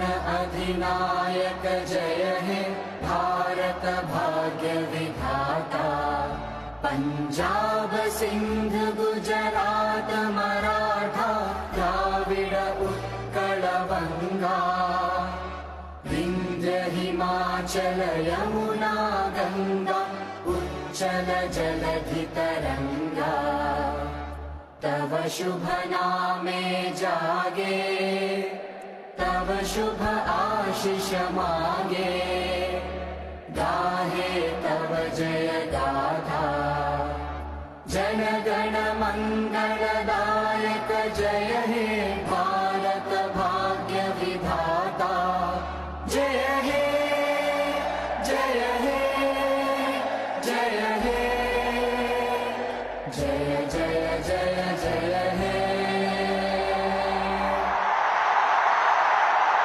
अधिनायक जय हे भारत भाग्य विधाता। पंजाब सिंध गुजरात मराठा द्राविड उत्कल बंगा। विंध्य हिमाचल यमुना गंगा उच्चल जलधि तरंगा। तव शुभ नामे जागे तव शुभ आशीष मांगे। गाहे तव जय गाथा जन गण मंगलदायक जय हे भारत